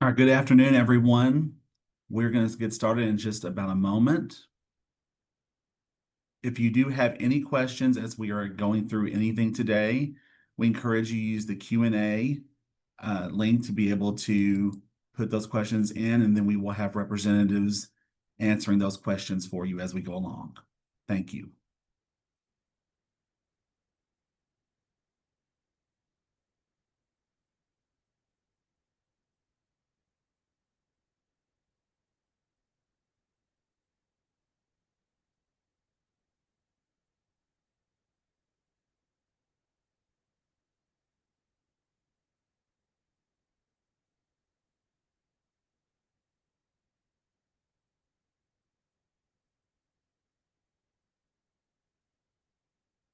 All right, good afternoon, everyone. We're going to get started in just about a moment. If you do have any questions as we are going through anything today, we encourage you to use the Q&A link to be able to put those questions in, and then we will have representatives answering those questions for you as we go along. Thank you.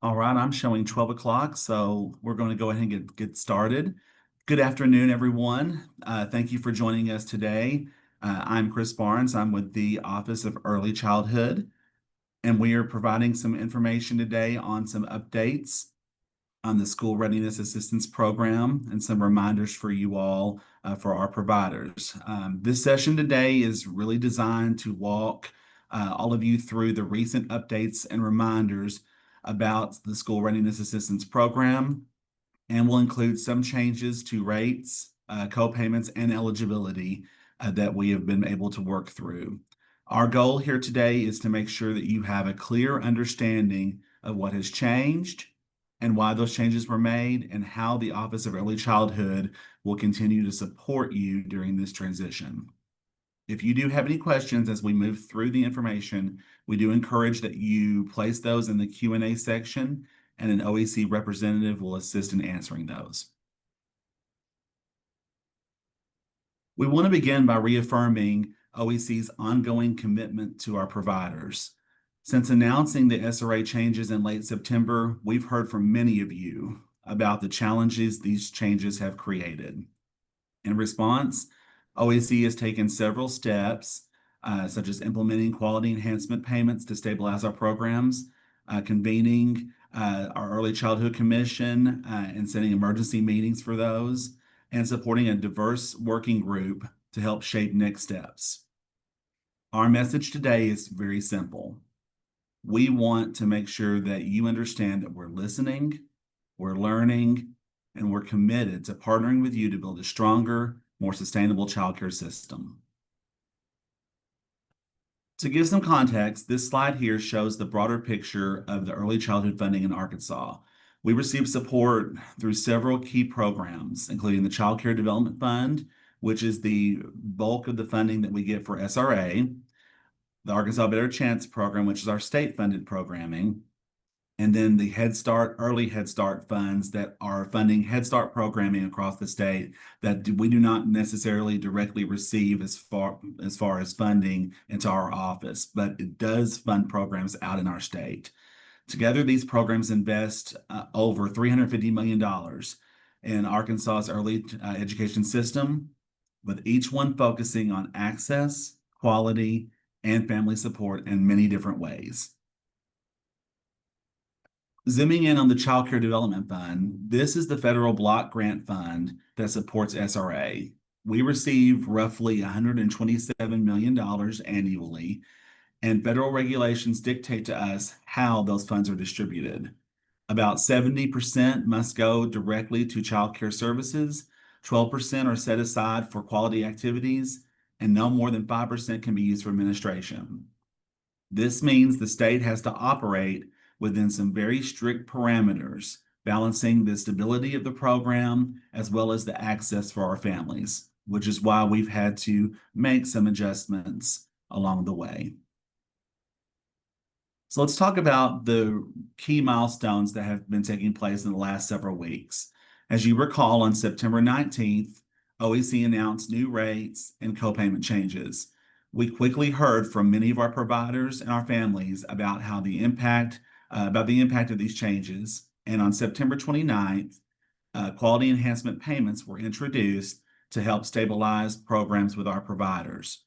All right, I'm showing 12 o'clock, so we're going to go ahead and get started. Good afternoon, everyone. Thank you for joining us today. I'm Chris Barnes. I'm with the Office of Early Childhood, and we are providing some information today on some updates on the School Readiness Assistance Program and some reminders for you all for our providers. This session today is really designed to walk all of you through the recent updates and reminders about the School Readiness Assistance Program, and will include some changes to rates, co-payments, and eligibility that we have been able to work through. Our goal here today is to make sure that you have a clear understanding of what has changed and why those changes were made, and how the Office of Early Childhood will continue to support you during this transition. If you do have any questions as we move through the information, we do encourage that you place those in the Q&A section, and an OEC representative will assist in answering those. We want to begin by reaffirming OEC's ongoing commitment to our providers. Since announcing the SRA changes in late September, we've heard from many of you about the challenges these changes have created. In response, OEC has taken several steps, such as implementing quality enhancement payments to stabilize our programs, convening our Early Childhood Commission and setting emergency meetings for those, and supporting a diverse working group to help shape next steps. Our message today is very simple. We want to make sure that you understand that we're listening, we're learning, and we're committed to partnering with you to build a stronger, more sustainable childcare system. To give some context, this slide here shows the broader picture of the early childhood funding in Arkansas. We receive support through several key programs, including the Child Care Development Fund, which is the bulk of the funding that we get for SRA, the Arkansas Better Chance Program, which is our state-funded programming, and then the Head Start, Early Head Start funds that are funding Head Start programming across the state that we do not necessarily directly receive as far as funding into our office, but it does fund programs out in our state. Together, these programs invest over $350 million in Arkansas's early education system, with each one focusing on access, quality, and family support in many different ways. Zooming in on the Child Care Development Fund, this is the federal block grant fund that supports SRA. We receive roughly $127 million annually, and federal regulations dictate to us how those funds are distributed. About 70% must go directly to child care services, 12% are set aside for quality activities, and no more than 5% can be used for administration. This means the state has to operate within some very strict parameters, balancing the stability of the program as well as the access for our families, which is why we've had to make some adjustments along the way. So let's talk about the key milestones that have been taking place in the last several weeks. As you recall, on September 19th, OEC announced new rates and co-payment changes. We quickly heard from many of our providers and our families about the impact of these changes. And on September 29th, quality enhancement payments were introduced to help stabilize programs with our providers.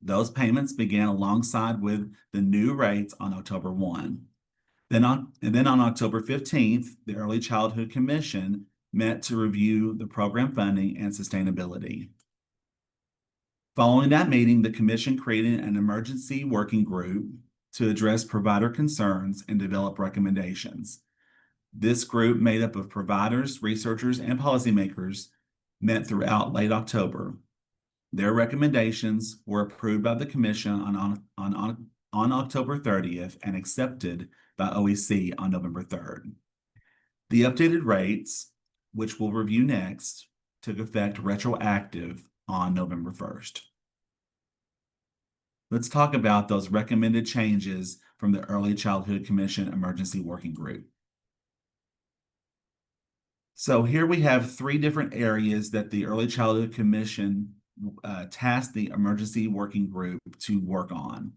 Those payments began alongside with the new rates on October 1. Then on October 15th, the Early Childhood Commission met to review the program funding and sustainability. Following that meeting, the commission created an emergency working group to address provider concerns and develop recommendations. This group, made up of providers, researchers, and policymakers, met throughout late October. Their recommendations were approved by the commission on October 30th and accepted by OEC on November 3rd. The updated rates, which we'll review next, took effect retroactive on November 1st. Let's talk about those recommended changes from the Early Childhood Commission Emergency Working Group. So here we have three different areas that the Early Childhood Commission tasked the Emergency Working Group to work on.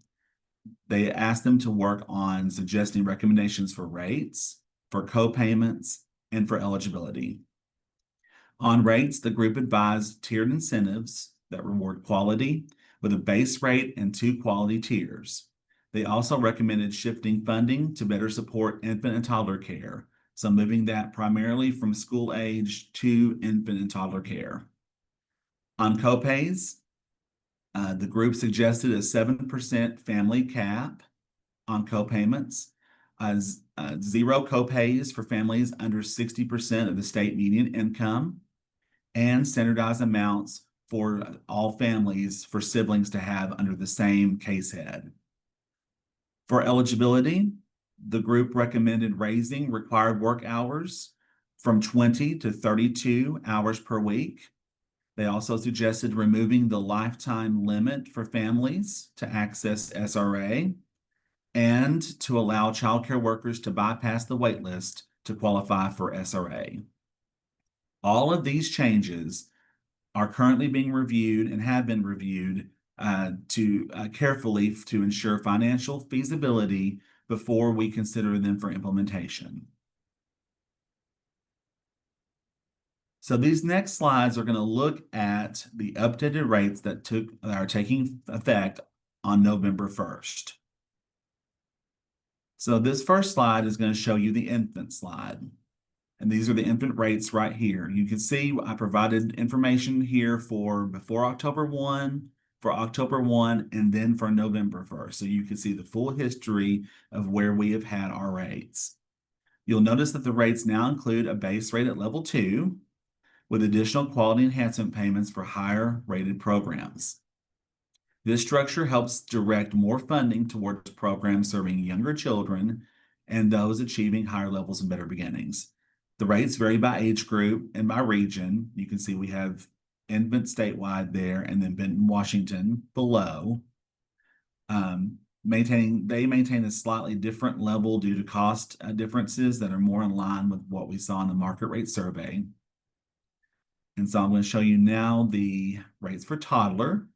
They asked them to work on suggesting recommendations for rates, for co-payments, and for eligibility. On rates, the group advised tiered incentives that reward quality with a base rate and two quality tiers. They also recommended shifting funding to better support infant and toddler care, so moving that primarily from school age to infant and toddler care. On copays, the group suggested a 7% family cap on copayments, zero copays for families under 60% of the state median income, and standardized amounts for all families for siblings to have under the same case head. For eligibility, the group recommended raising required work hours from 20 to 32 hours per week. They also suggested removing the lifetime limit for families to access SRA and to allow childcare workers to bypass the wait list to qualify for SRA. All of these changes are currently being reviewed and have been reviewed carefully to ensure financial feasibility before we consider them for implementation. So these next slides are going to look at the updated rates that are taking effect on November 1st. So this first slide is going to show you the infant slide. And these are the infant rates right here. You can see I provided information here for before October 1, for October 1, and then for November 1st. So you can see the full history of where we have had our rates. You'll notice that the rates now include a base rate at level 2 with additional quality enhancement payments for higher rated programs. This structure helps direct more funding towards programs serving younger children and those achieving higher levels and better beginnings. The rates vary by age group and by region. You can see we have infant statewide there and then Benton, Washington below. They maintain a slightly different level due to cost differences that are more in line with what we saw in the market rate survey. And so I'm going to show you now the rates for toddler.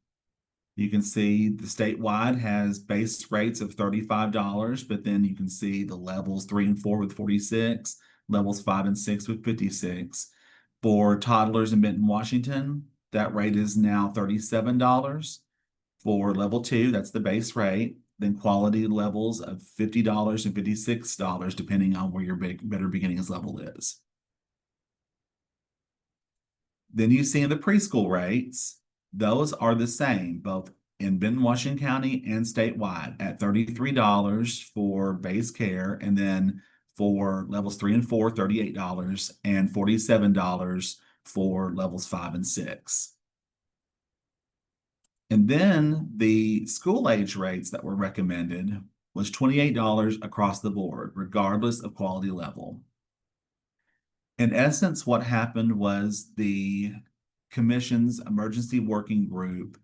You can see the statewide has base rates of $35, but then you can see the levels 3 and 4 with 46, levels 5 and 6 with 56. For toddlers in Benton, Washington, that rate is now $37. For level 2, that's the base rate. Then quality levels of $50 and $56, depending on where your better beginnings level is. Then you see in the preschool rates, those are the same, both in Benton, Washington County and statewide at $33 for base care, and then for levels 3 and 4, $38, and $47 for levels 5 and 6. And then the school age rates that were recommended was $28 across the board, regardless of quality level. In essence, what happened was the commission's emergency working group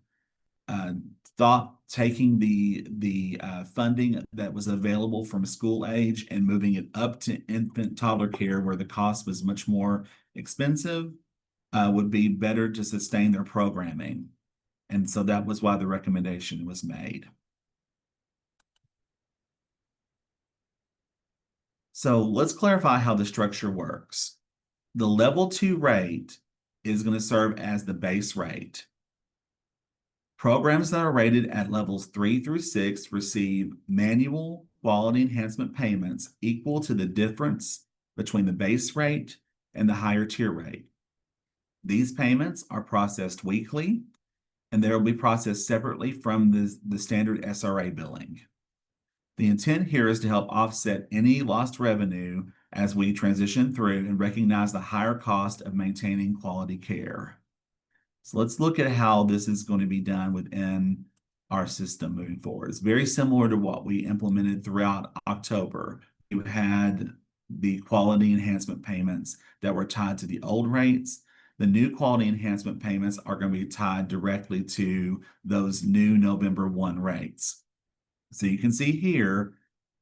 thought taking the funding that was available from school age and moving it up to infant toddler care where the cost was much more expensive would be better to sustain their programming. And so that was why the recommendation was made. So let's clarify how the structure works. The level 2 rate is going to serve as the base rate. Programs that are rated at levels 3 through 6 receive manual quality enhancement payments equal to the difference between the base rate and the higher tier rate. These payments are processed weekly, and they will be processed separately from the standard SRA billing. The intent here is to help offset any lost revenue as we transition through and recognize the higher cost of maintaining quality care. So let's look at how this is going to be done within our system moving forward. It's very similar to what we implemented throughout October. You had the quality enhancement payments that were tied to the old rates. The new quality enhancement payments are going to be tied directly to those new November 1 rates. So you can see here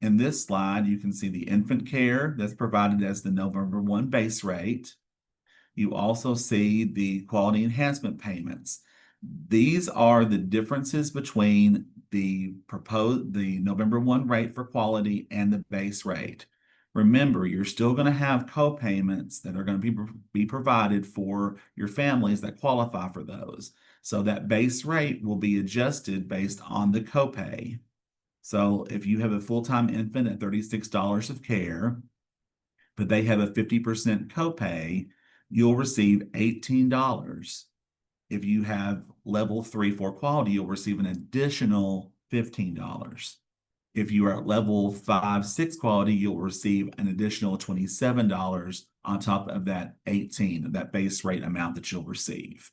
in this slide, you can see the infant care that's provided as the November 1 base rate. You also see the quality enhancement payments. These are the differences between the November 1 rate for quality and the base rate. Remember, you're still going to have co-payments that are going to be provided for your families that qualify for those. So that base rate will be adjusted based on the copay. So if you have a full-time infant at $36 of care, but they have a 50% copay, you'll receive $18. If you have level 3 for quality, you'll receive an additional $15. If you are at level 5, 6 quality, you'll receive an additional $27 on top of that 18, that base rate amount that you'll receive.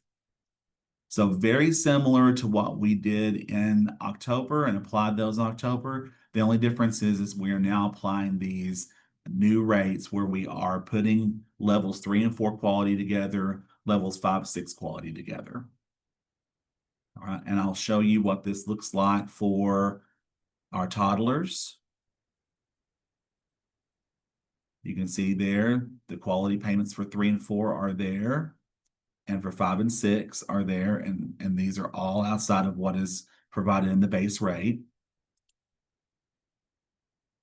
So very similar to what we did in October and applied those in October. The only difference is we are now applying these new rates where we are putting levels 3 and 4 quality together, levels 5, 6 quality together. All right, and I'll show you what this looks like for our toddlers. You can see there, the quality payments for 3 and 4 are there, and for 5 and 6 are there, and these are all outside of what is provided in the base rate.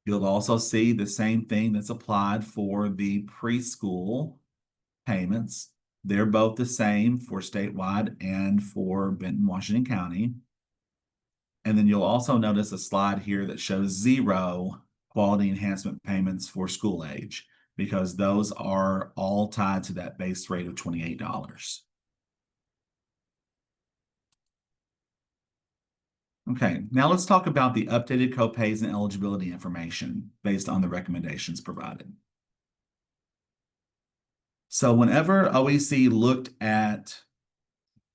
You'll also see the same thing that's applied for the preschool payments. They're both the same for statewide and for Benton, Washington County. And then you'll also notice a slide here that shows 0 quality enhancement payments for school age, because those are all tied to that base rate of $28. Okay, now let's talk about the updated copays and eligibility information based on the recommendations provided. So whenever OEC looked at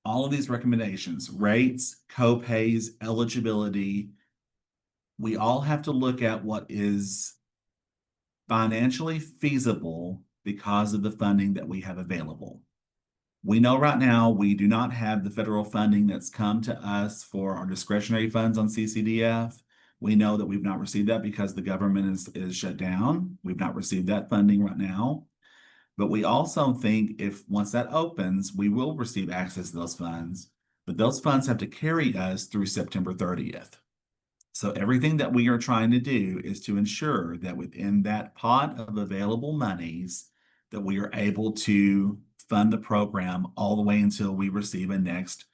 all of these recommendations, rates, copays, eligibility, we all have to look at what is financially feasible because of the funding that we have available. We know right now we do not have the federal funding that's come to us for our discretionary funds on CCDF. We know that we've not received that because the government is shut down. We've not received that funding right now. But we also think if once that opens, we will receive access to those funds. But those funds have to carry us through September 30th. So everything that we are trying to do is to ensure that within that pot of available monies, that we are able to fund the program all the way until we receive a next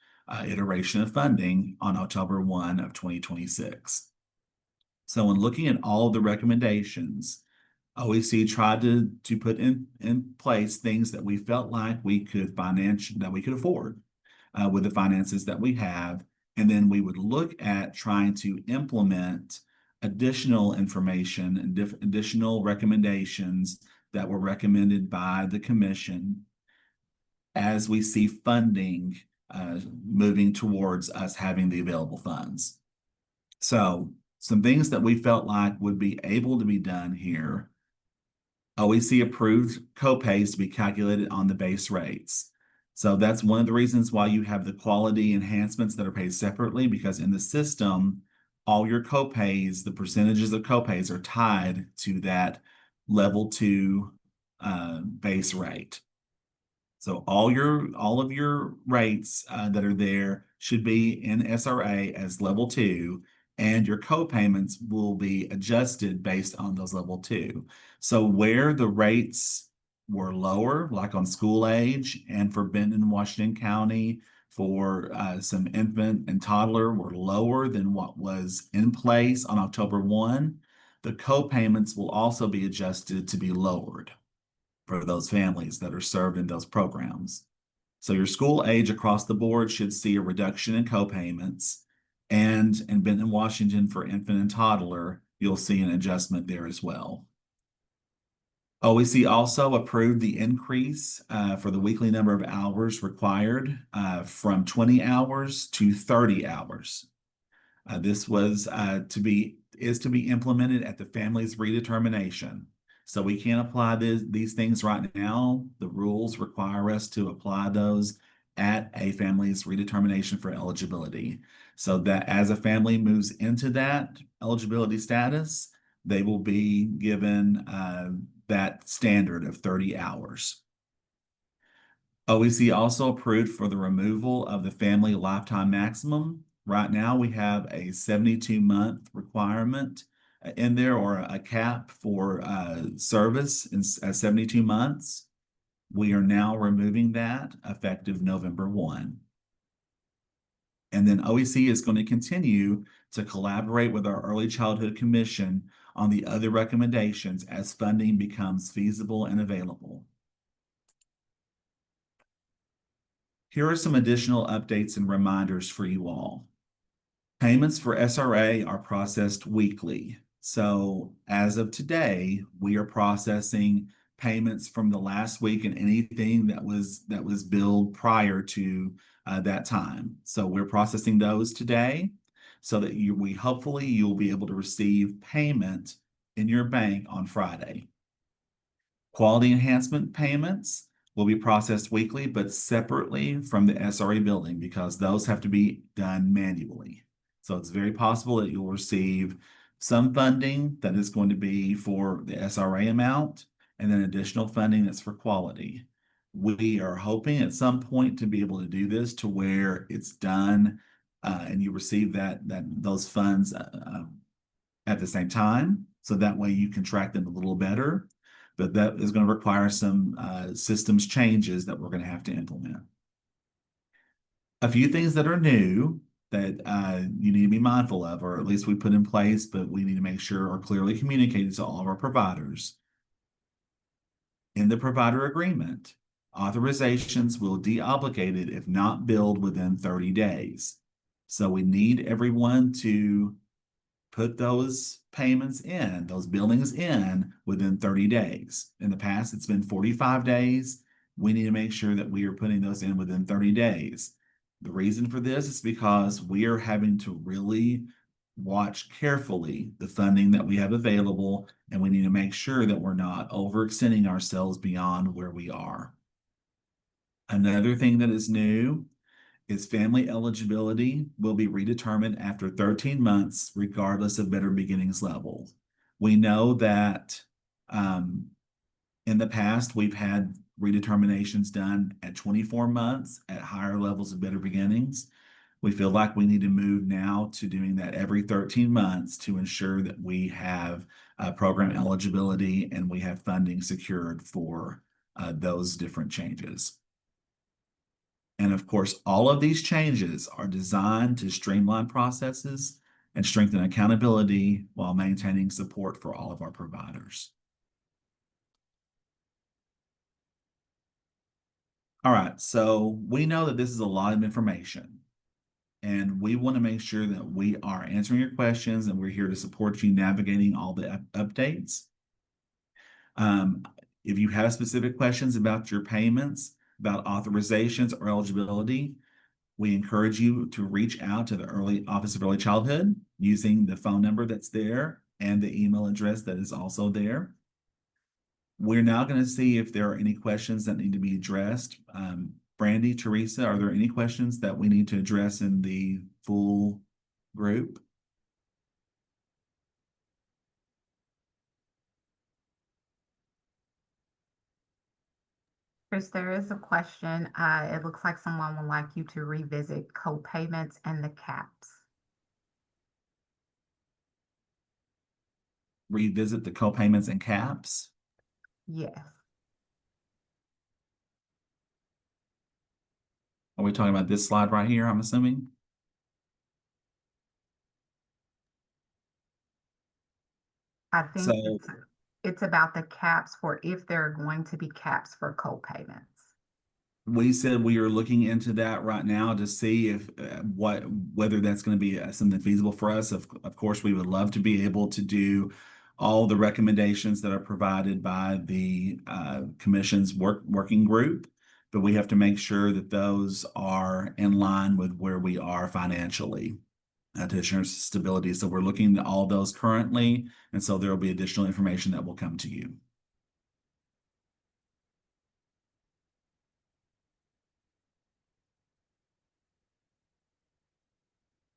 iteration of funding on October 1 of 2026. So when looking at all of the recommendations, OEC tried to put in place things that we felt like we could afford with the finances that we have. And then we would look at trying to implement additional information and additional recommendations that were recommended by the commission as we see funding moving towards us having the available funds. So some things that we felt like would be able to be done here. OEC approved copays to be calculated on the base rates. So that's one of the reasons why you have the quality enhancements that are paid separately, because in the system, all your copays, the percentages of copays are tied to that level 2 base rate. So all of your rates that are there should be in SRA as level 2, and your co-payments will be adjusted based on those level 2. So where the rates were lower, like on school age and for Benton, Washington County, for some infant and toddler were lower than what was in place on October 1, the co-payments will also be adjusted to be lowered for those families that are served in those programs. So your school age across the board should see a reduction in copayments. And in Benton, Washington, for infant and toddler, you'll see an adjustment there as well. OEC also approved the increase for the weekly number of hours required from 20 hours to 30 hours. This was to be implemented at the family's redetermination. So we can't apply these things right now. The rules require us to apply those at a family's redetermination for eligibility. So that as a family moves into that eligibility status, they will be given that standard of 30 hours. OEC also approved for the removal of the family lifetime maximum. Right now, we have a 72-month requirement in there, or a cap for service in 72 months. We are now removing that effective November 1. And then OEC is going to continue to collaborate with our Early Childhood Commission on the other recommendations as funding becomes feasible and available. Here are some additional updates and reminders for you all. Payments for SRA are processed weekly. So as of today, we are processing payments from the last week and anything that was billed prior to that time. So we're processing those today so that hopefully you'll be able to receive payment in your bank on Friday. Quality enhancement payments will be processed weekly, but separately from the SRA billing, because those have to be done manually. So it's very possible that you'll receive some funding that is going to be for the SRA amount, and then additional funding that's for quality. We are hoping at some point to be able to do this to where it's done and you receive those funds at the same time. So that way you can track them a little better. But that is going to require some systems changes that we're going to have to implement. A few things that are new that you need to be mindful of, or at least we put in place, but we need to make sure are clearly communicated to all of our providers. In the provider agreement, authorizations will be deobligated if not billed within 30 days. So we need everyone to put those payments in, those billings in within 30 days. In the past, it's been 45 days. We need to make sure that we are putting those in within 30 days. The reason for this is because we are having to really watch carefully the funding that we have available, and we need to make sure that we're not overextending ourselves beyond where we are. Another thing that is new is family eligibility will be redetermined after 13 months, regardless of Better Beginnings level. We know that in the past, we've had redeterminations done at 24 months at higher levels of Better Beginnings. We feel like we need to move now to doing that every 13 months to ensure that we have program eligibility and we have funding secured for those different changes. And of course, all of these changes are designed to streamline processes and strengthen accountability while maintaining support for all of our providers. All right, so we know that this is a lot of information, and we want to make sure that we are answering your questions and we're here to support you navigating all the updates. If you have specific questions about your payments, about authorizations or eligibility, we encourage you to reach out to the Office of Early Childhood using the phone number that's there and the email address that is also there. We're now going to see if there are any questions that need to be addressed. Brandy, Teresa, are there any questions that we need to address in the full group? Chris, there is a question. It looks like someone would like you to revisit co-payments and the caps. Revisit the co-payments and caps? Yes. Are we talking about this slide right here, I'm assuming? I think So, it's about the caps for if there are going to be caps for co-payments. We said we are looking into that right now to see if whether that's going to be something feasible for us. Of course, we would love to be able to do all the recommendations that are provided by the commission's working group, but we have to make sure that those are in line with where we are financially to ensure stability. So we're looking at all those currently, and so there will be additional information that will come to you.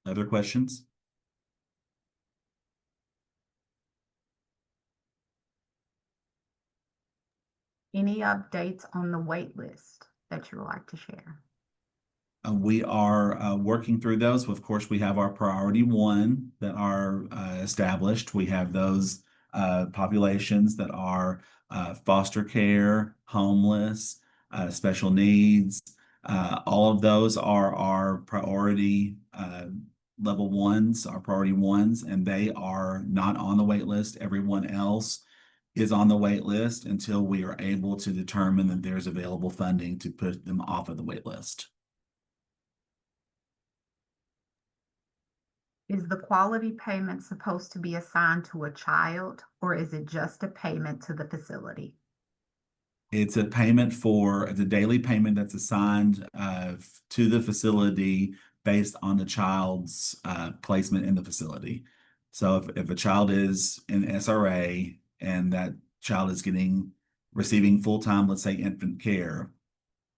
Other questions? Any updates on the wait list that you would like to share? We are working through those. Of course, we have our priority one that are established. We have those populations that are foster care, homeless, special needs. All of those are our priority level ones, our priority ones, and they are not on the wait list. Everyone else is on the wait list until we are able to determine that there's available funding to put them off of the wait list. Is the quality payment supposed to be assigned to a child, or is it just a payment to the facility? It's a payment for the daily payment that's assigned to the facility based on the child's placement in the facility. So if a child is in SRA and that child is receiving full-time, let's say infant care,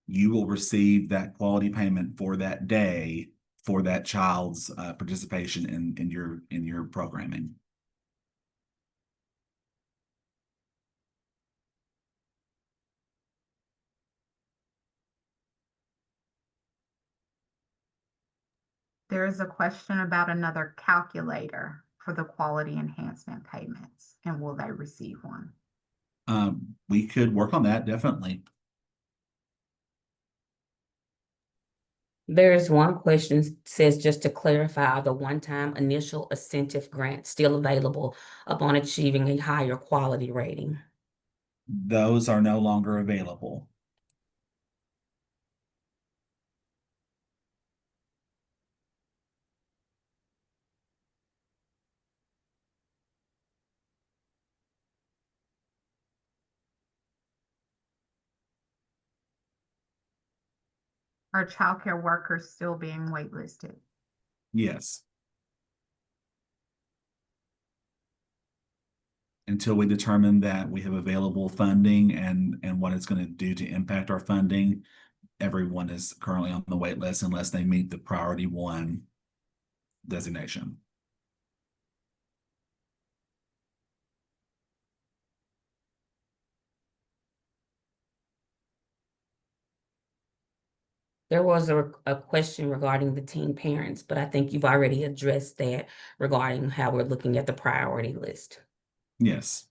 you will receive that quality payment for that day for that child's participation in your programming. There is a question about another calculator for the quality enhancement payments, and will they receive one? We could work on that, definitely. There's one question says, just to clarify, are the one-time initial incentive grants still available upon achieving a higher quality rating? Those are no longer available. Are childcare workers still being waitlisted? Yes. Until we determine that we have available funding and what it's going to do to impact our funding, everyone is currently on the wait list unless they meet the priority one designation. There was a question regarding the teen parents, but I think you've already addressed that regarding how we're looking at the priority list. Yes.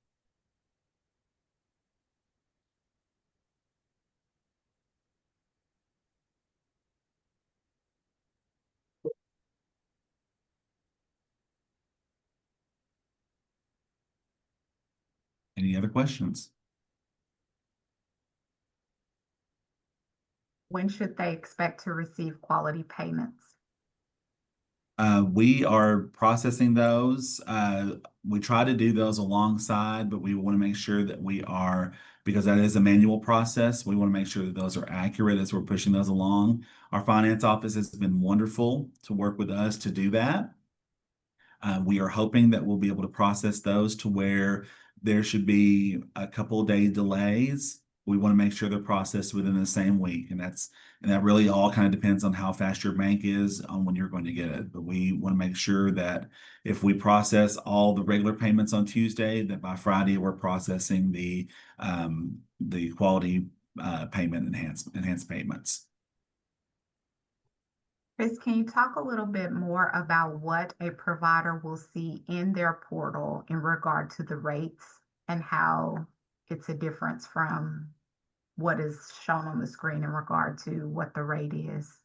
Any other questions? When should they expect to receive quality payments? We are processing those. We try to do those alongside, but we want to make sure that we are, because that is a manual process, we want to make sure that those are accurate as we're pushing those along. Our finance office has been wonderful to work with us to do that. We are hoping that we'll be able to process those to where there should be a couple of day delays. We want to make sure they're processed within the same week, and that really all kind of depends on how fast your bank is on when you're going to get it. But we want to make sure that if we process all the regular payments on Tuesday, that by Friday we're processing the quality payment enhanced payments. Chris, can you talk a little bit more about what a provider will see in their portal in regard to the rates and how it's a difference from what is shown on the screen in regard to what the rate is?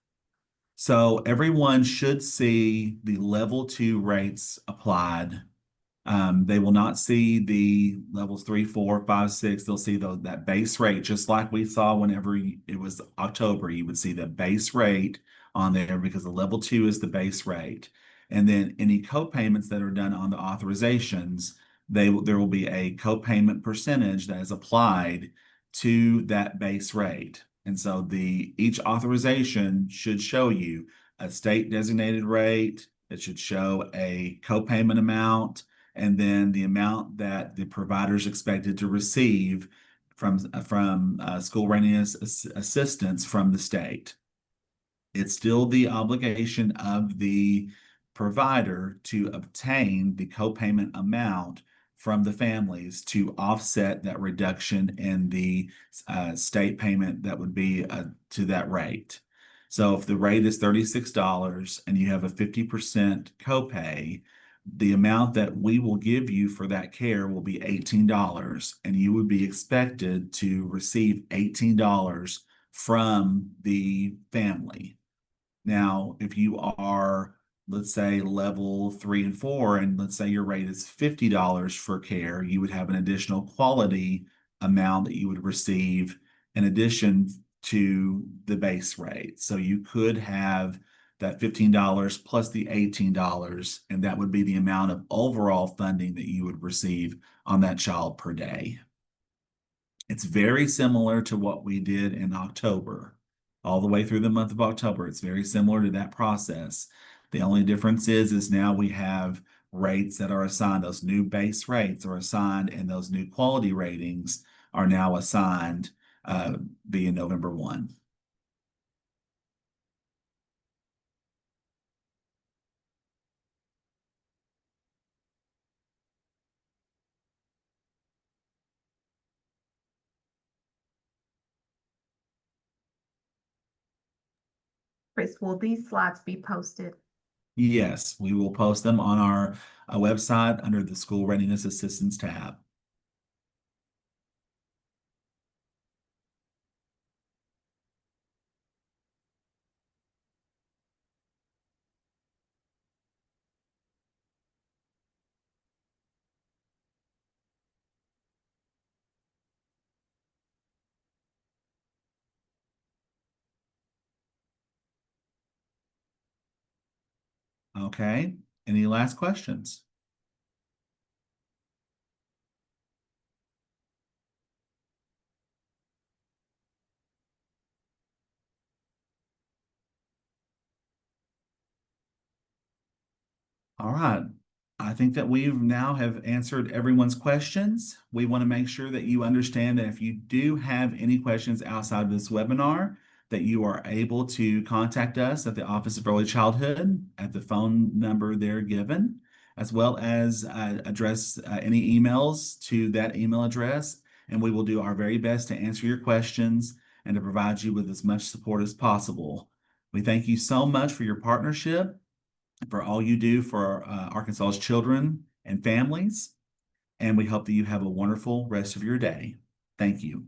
So everyone should see the level 2 rates applied They will not see the levels 3, 4, 5, 6. They'll see that base rate, just like we saw whenever it was October. You would see the base rate on there because the level 2 is the base rate. And then any co-payments that are done on the authorizations, there will be a co-payment percentage that is applied to that base rate. And so each authorization should show you a state designated rate. It should show a co-payment amount, and then the amount that the provider is expected to receive from school readiness assistance from the state. It's still the obligation of the provider to obtain the co-payment amount from the families to offset that reduction in the state payment that would be to that rate. So if the rate is $36 and you have a 50% copay, the amount that we will give you for that care will be $18, and you would be expected to receive $18 from the family. Now, if you are, let's say, level 3 and 4, and let's say your rate is $50 for care, you would have an additional quality amount that you would receive in addition to the base rate. So you could have that $15 plus the $18, and that would be the amount of overall funding that you would receive on that child per day. It's very similar to what we did in October, all the way through the month of October. It's very similar to that process. The only difference is now we have rates that are assigned. Those new base rates are assigned, and those new quality ratings are now assigned being November 1. Chris, will these slides be posted? Yes, we will post them on our website under the School Readiness Assistance tab. Okay, any last questions? All right. I think that we now have answered everyone's questions. We want to make sure that you understand that if you do have any questions outside of this webinar, that you are able to contact us at the Office of Early Childhood at the phone number there given, as well as address any emails to that email address. And we will do our very best to answer your questions and to provide you with as much support as possible. We thank you so much for your partnership, for all you do for Arkansas's children and families. And we hope that you have a wonderful rest of your day. Thank you.